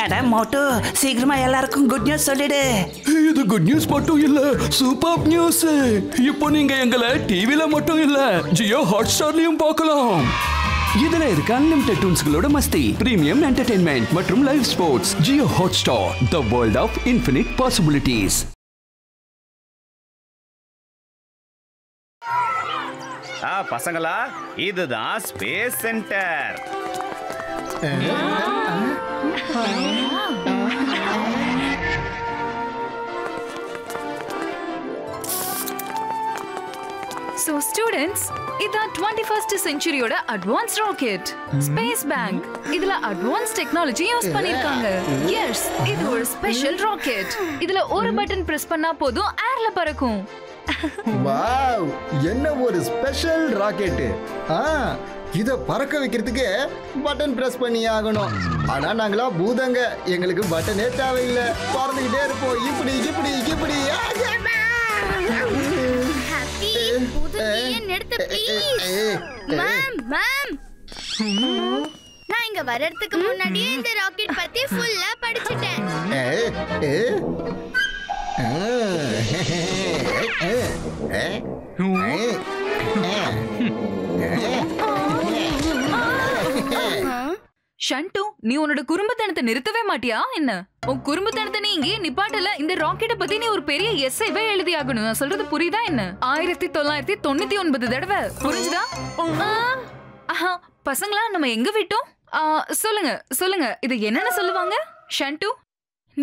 அட மோட்டு, சீக்கிரமா எல்லாருக்கும் குட் நியூஸ் சொல்லிடு. இது குட் நியூஸ் மட்டும் இல்ல, சூப்பர் நியூஸ். இப்போ நீங்க எங்களை டிவில மட்டும் இல்ல, ஜியோ ஹாட்ஸ்டார்லயும் பார்க்கலாம். இதுல இருக்க அன்லிமிட்டெட் டூன்ஸ்களோட மஸ்தி, பிரீமியம் என்டர்டெயின்மெண்ட் மற்றும் live sports. Jio Hotstar, the world of infinite possibilities. பசங்களா, இதுதான் ஸ்பேஸ் சென்டர். So students, இதான் 21st செஞ்சுரியோட அட்வான்ஸ் ராக்கெட் ஸ்பேஸ் பேங்க். இதுல அட்வான்ஸ் டெக்னாலஜி யூஸ் பண்ணிருக்காங்க. எஸ், இது ஒரு ஸ்பெஷல் ராக்கெட். இதுல ஒரு பட்டன் பிரஸ் பண்ணா போதும் ஏர்ல பறக்கும். வாவ், என்ன ஒரு ஸ்பெஷல் ராக்கெட். இத பறக்க வைக்கிறதுக்கு பட்டன் பிரஸ் பண்ணி ஆகணும். ஆனா நாங்களா பூதங்க, எங்களுக்கு பட்டனே தேவையில்லை. பறந்துகிட்டே இருப்போம். இப்படி இப்படி இப்படி. நான் இங்க வர்றதுக்கு முன்னாடியே இந்த ராக்கெட் பத்தி ஃபுல்லா படிச்சிட்டேன். ஷண்டு, நீ உன்னோட குறும்புத்தனத்தை நிறுத்தவே மாட்டியா என்ன? உன் குறும்புத்தனத்தை நீ இங்கே நிப்பாட்டல. இந்த ராக்கெட்டை பத்தி நீ ஒரு பெரிய எஸ்ஸேவே எழுதி ஆகணும். நான் சொல்றது புரியுதா என்ன? 1999 தடவை. புரிஞ்சுதா? பசங்களா, நம்ம எங்க விட்டோம்? சொல்லுங்க சொல்லுங்க, இது என்னன்னு சொல்லுவாங்க? ஷண்டு,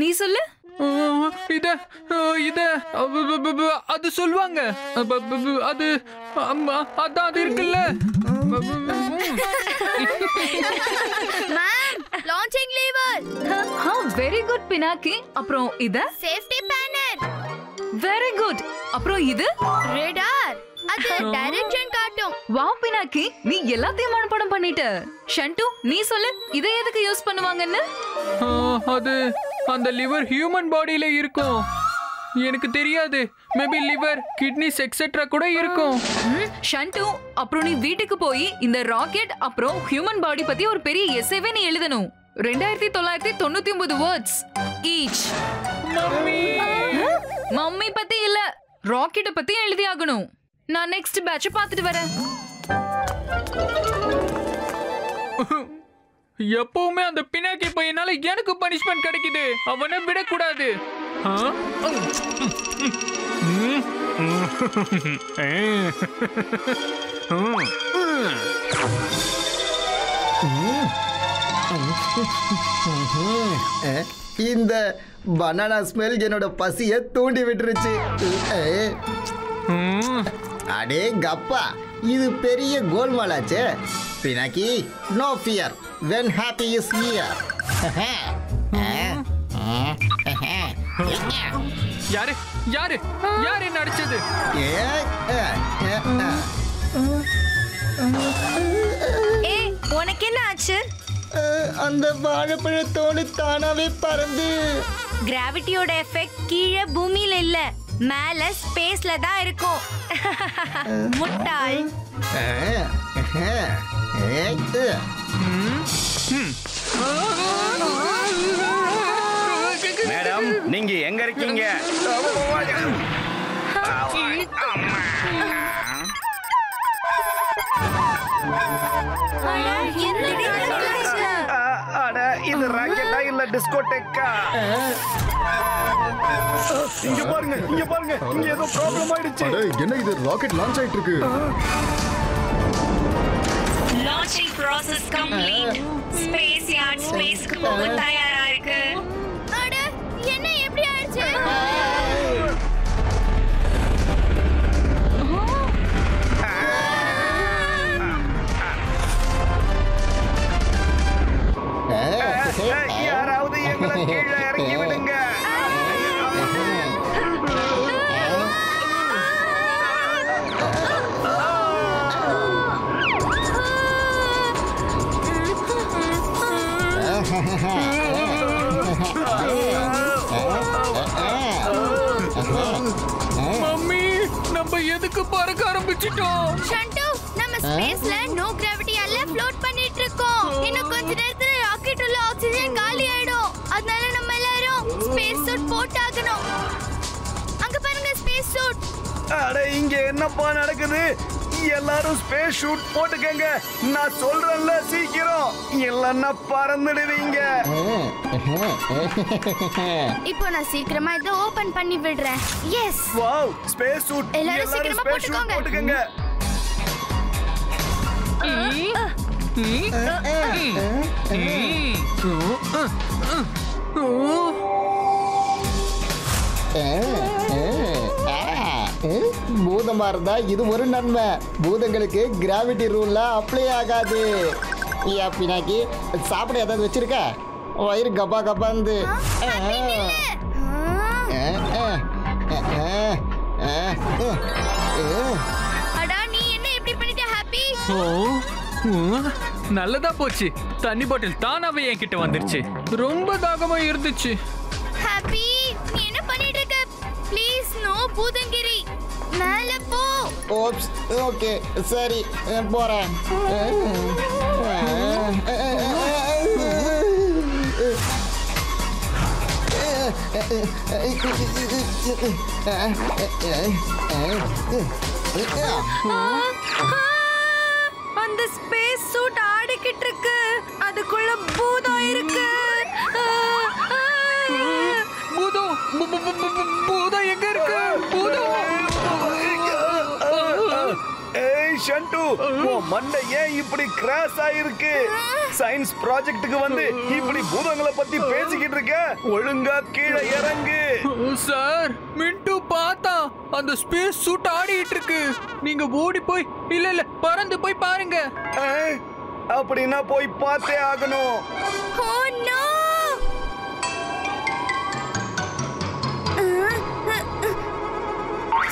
நீ சொல்லு. அது சொல்லுவாங்க. அது அதான் அது இருக்குல்ல. Launching lever. Very good Pinaki. அப்புறம் இது சேஃப்டி பேனல். Very good. அப்புறம் இது ரேடார். அது டைரக்ஷன் காட்டும். வாவ் பினாக்கி, நீ எல்லாத்தையும் மனப்பாடம் பண்ணிட்ட. ஷண்டு, நீ சொல்லு, இதை எதுக்கு யூஸ் பண்ணுவாங்கன்னு? அது அந்த லிவர் ஹியூமன் பாடியில இருக்கும். எனக்கு தெரியாது. மேபி லிவர், கிட்னிஸ் எக்ஸெட்ரா கூட இருக்கும். ஷண்டு, அப்புறம் நீ வீட்டுக்கு போய் இந்த ராக்கெட் அப்புறம் ஹியூமன் பாடி பத்தி ஒரு பெரிய எஸ்ஸேவே நீ எழுதணும். 2999 வேர்ட்ஸ் ஈச். மம்மி பத்தி இல்ல, ராக்கெட்டை பத்தி எழுதி ஆகணும். நான் நெக்ஸ்ட் பேட்ச் பார்த்துட்டு வரேன். எப்பவுமே அந்த பினாக்கி பையனால எனக்கு பனிஷ்மெண்ட் கிடைக்குது. அவனை விடக்கூடாது. இந்த பனானா ஸ்மெல் என்னோட பசியை தூண்டி விட்டுருச்சு. அடே கப்பா, இது பெரிய கோல்மாலாச்சே. Pinaki, no fear when happy is here. யாரு யாரு யாரு என்ன அடிச்சது? உனக்கு என்ன ஆச்சு? அந்த வாழைப்பழத்தோடு தானாவே பறந்து. கிராவிட்டியோட எஃபெக்ட் கீழே பூமியில இல்ல, மேல ஸ்பேஸ்ல தான் இருக்கும். முட்டாள். மேடம், நீங்க எங்க இருக்கீங்க? இது ராக்கெட்டா இல்ல டிஸ்கோடெக்கா? இங்க பாருங்க, இங்க பாருங்க, இங்க ஏதோ ப்ராப்ளம் ஆயிடுச்சு. என்ன இது, ராக்கெட் லான்ச் ஆயிட்டு இருக்கு. Launching process complete. Space yard ஸ்பேஸ்க்கு போக தயாரா இருக்கு. அட, என்ன எப்படி ஆயிடுச்சு? யாராவது எங்களை கீழே இறக்கி விடுங்க. மம்மி, நம்ம எதுக்கு பறக்க ஆரம்பிச்சிட்டோம்? ஷண்டு, நம்ம ஸ்பேஸ்ல நோ கிராவிட்டியால ஃப்ளோட் பண்ணிட்டு இருக்கோம். இன்னும் கொஞ்ச நேரத்துல ராக்கெட் உள்ள ஆக்ஸிஜன் காலி ஆயிடும். அதனால நம்ம எல்லாரும் ஸ்பேஸ் சூட் போட்டாகணும். அங்க பாருங்க ஸ்பேஸ் சூட். அட இங்க என்னப்பா நடக்குது? எல்லாரும் ஸ்பேஸ் ஷூட் போட்டுக்கங்க. நான் சொல்றேன்ல சீக்கிரம், இல்லன்னா பறந்துடுவீங்க. இப்போ நான் சீக்கிரமா இதை ஓபன் பண்ணி விடுறேன். எஸ். Wow, space shoot. எல்லாரும் சீக்கிரமா ஸ்பேஸ் ஷூட் போட்டுக்கங்க. பூதமா இருந்தா இது ஒரு நன்மை. பூதங்களுக்கு கிராவிட்டி ரூல்ல அப்ளை ஆகாது. பினாக்கி சாப்பிட ஏதாவது வச்சிருக்க? வயிறு கப்பா கப்பாந்து. அடா நீ என்ன இப்படி பண்ணிட்ட ஹாப்பி? நல்லதா போச்சு. தண்ணி பாட்டில் தானாவே என்கிட்ட வந்துருச்சு. ரொம்ப தாகமா இருந்துச்சு. ஹாப்பி நீ என்ன பண்ணிட்டு இருக்க? ப்ளீஸ் நோ பூதங்கிரி. மேல போ. ஓப்ஸ், ஓகே சரி போறேன். அந்த ஸ்பேஸ் சூட் ஆடிக்கிட்டு இருக்கு. அதுக்குள்ள பூதம் இருக்கு. பூதம் பூதம் எங்க இருக்கு? பூதம். ஏய் ஷண்டு, உன் மண்டை ஏன் இப்படி கிராஸ் ஆயிருக்கு? சயின்ஸ் ப்ராஜெக்ட்டுக்கு வந்து இப்படி பூதங்களை பத்தி பேசிக்கிட்டு இருக்க? ஒழுங்கா கீழே இறங்கு. சார், மின்ட்டு பார்த்தா அந்த ஸ்பேஸ் சூட் ஆடிட்டு இருக்கு. நீங்க ஓடி போய் இல்ல பறந்து போய் பாருங்க. அப்படின்னா போய் பார்த்தே ஆகணும். Oh no.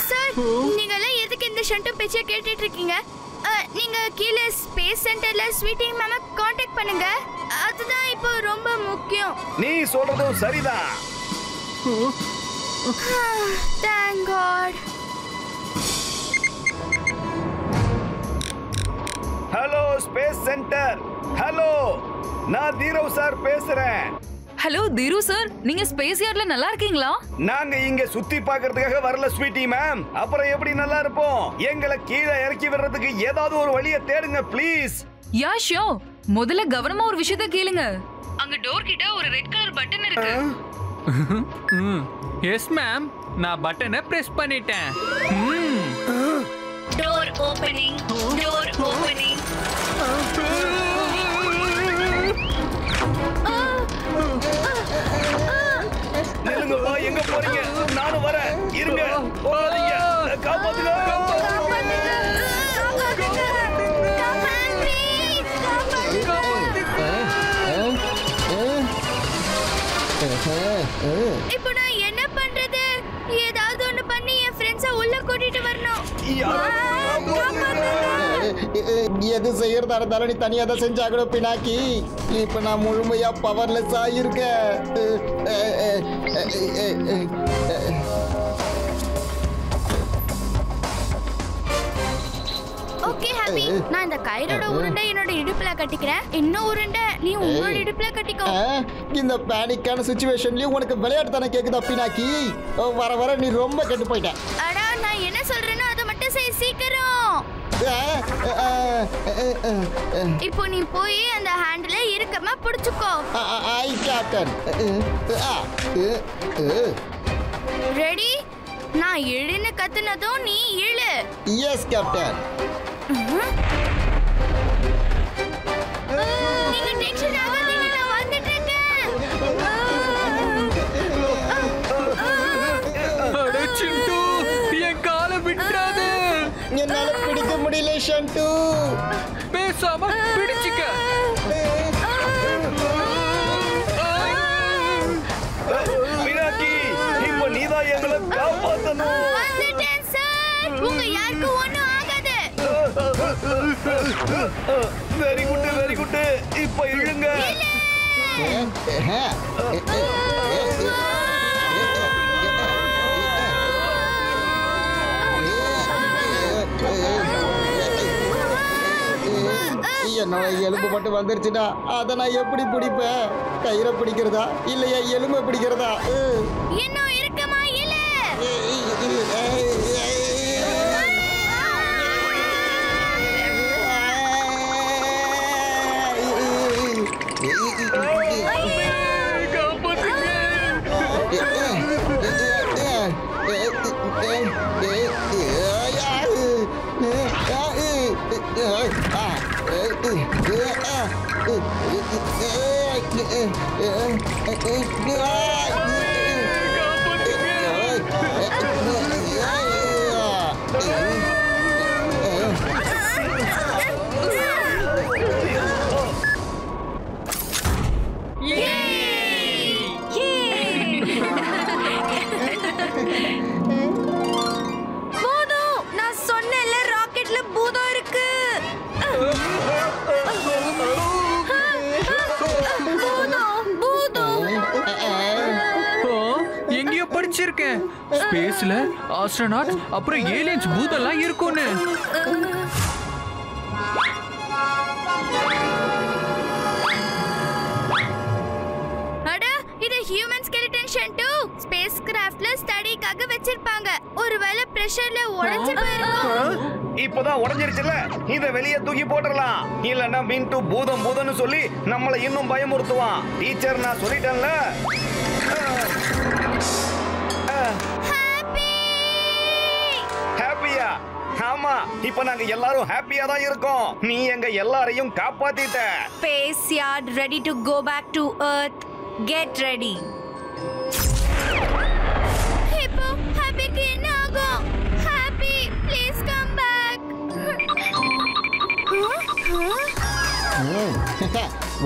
சார், நீங்க எல்லாம் எதுக்கு இந்த ஷண்டு பேச்சை கேட்டுட்டு இருக்கீங்க? நீங்க கீழே ஸ்பேஸ் சென்டர்ல ஸ்வீட்டி மேம காண்டாக்ட் பண்ணுங்க. அதுதான் இப்போ ரொம்ப முக்கியம். நீ சொல்றதும் சரிதான். Thank God. Hello space centre. Hello, நான் தீரவ் சார் பேசுறேன். ஹலோ தீரு சார், நீங்க ஸ்பேஸ் யார்ட்ல நல்லா இருக்கீங்களா? நாங்க இங்க சுத்தி பார்க்கிறதுக்காக வரல ஸ்வீட்டி மேம். அப்புறம் எப்படி நல்லா இருப்போம்? எங்களை கீழே இறக்கி விடுறதுக்கு ஏதாவது ஒரு வழியை தேடுங்க ப்ளீஸ். யா ஷோ, முதல்ல கவனமா ஒரு விஷயத்தை கேளுங்க. அங்க டோர் கிட்ட ஒரு ரெட் கலர் பட்டன் இருக்கு. எஸ் மேம், நான் பட்டனை பிரஸ் பண்ணிட்டேன். Door opening. Door opening. நில்லுங்கப்பா, எங்க போறீங்க? நானும் வரேன். இருங்க, போகாதீங்க. காப்பாத்துங்க. இப்போ நான் என்ன பண்றது? ஏதாவது ஒண்ணு பண்ணி என் ஃப்ரெண்ட்ஸை உள்ள கூட்டிட்டு வரணும். எது செய்யறதா இருந்தாலும் நீ தனியா தான் செஞ்சாகணும் பினாக்கி. இப்ப நான் முழுமையா பவர்லெஸ் ஆயிருக்கேன். ஓகே ஹாப்பி, நான் இந்த கயிறோட உருண்டை என்னோட இடுப்புல கட்டிக்கிறேன். இன்னும் உருண்டை நீ உன்னோட இடுப்புல கட்டிக்கோ. இந்த பேனிக்கான சிச்சுவேஷன்லயும் உனக்கு விளையாட்டு தானே கேக்குதா பினாக்கி? வர வர நீ ரொம்ப கெட்டு போயிட்ட. அடா, நான் என்ன சொல்றேனோ அதை மட்டும் செய் சீக்கிரம். இப்போ நீ போய் அந்த ஹேண்டில இறுக்கமா பிடிச்சுக்கோ. ஐ கேப்டன். ரெடி? நான் இழுன்னு கத்துனதும் நீ இழு. S captain. நீங்க டென்ஷன் ஆகாதீங்க, நான் வந்துட்டு இருக்கேன். அட சிண்டு, என் காலை விட்டுறாதே. என்னால பிடிக்க முடியல ஷண்டு. பேசாம பிடிச்சிக்க. மீனாட்சி, இப்போ நீதான் எங்களை காப்பாத்தணும். வந்துட்டேன் சார். உங்க யாருக்கு ஒண்ணும் ஆகாது. Very good, very good. இப்போ இழுங்க. என்னோட எலும்பு மட்டும் வந்துருச்சுடா, அதை நான் எப்படி பிடிப்பேன்? கயிறை பிடிக்கிறதா இல்லையா எலும்பை பிடிக்கிறதா? இன்னும் இருக்குமா இல்ல? நான் சொன்னேன்ல ராக்கெட்ல பூதம் இருக்கு. எங்கேயோ படிச்சிருக்கேன், ஸ்பேஸ்ல ஆஸ்ட்ரோநாட் அப்புறம் ஏலியன்ஸ் பூதெல்லாம் இருக்கும்னு. அட, இது ஹியூமன் ஸ்கெலிட்டன் ஷன்ட்டு. ஸ்பேஸ் கிராஃப்ட்ல ஸ்டடிக்காக வச்சிருப்பாங்க. ஒருவேளை பிரஷர்ல உடைஞ்சு போயிருக்கும். இப்பதான் உடைஞ்சிருச்சுல, இத வெளியே தூக்கி போட்டுறலாம். இல்லன்னா மின்ட்டு பூதம் பூதம்னு சொல்லி நம்மளை இன்னும் பயமுறுத்துவான். டீச்சர் நான் சொல்லிட்டேன்ல. ஹாப்பியா? ஆமா, இப்ப நாங்க எல்லாரும் ஹாப்பியா தான் இருக்கோம். நீ எங்க எல்லாரையும் காப்பாத்திட்ட. Space yard ready to go back to Earth. Get ready. இப்போ ஹாப்பிக்கு என்ன ஆகும்? Happy, please come back.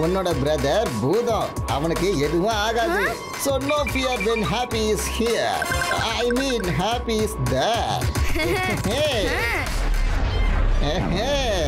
உன்னோட பிரதர் பூதம், அவனுக்கு எதுவும் ஆகாது. So no fear when happy is here. I mean happy is there. Hey. Hey.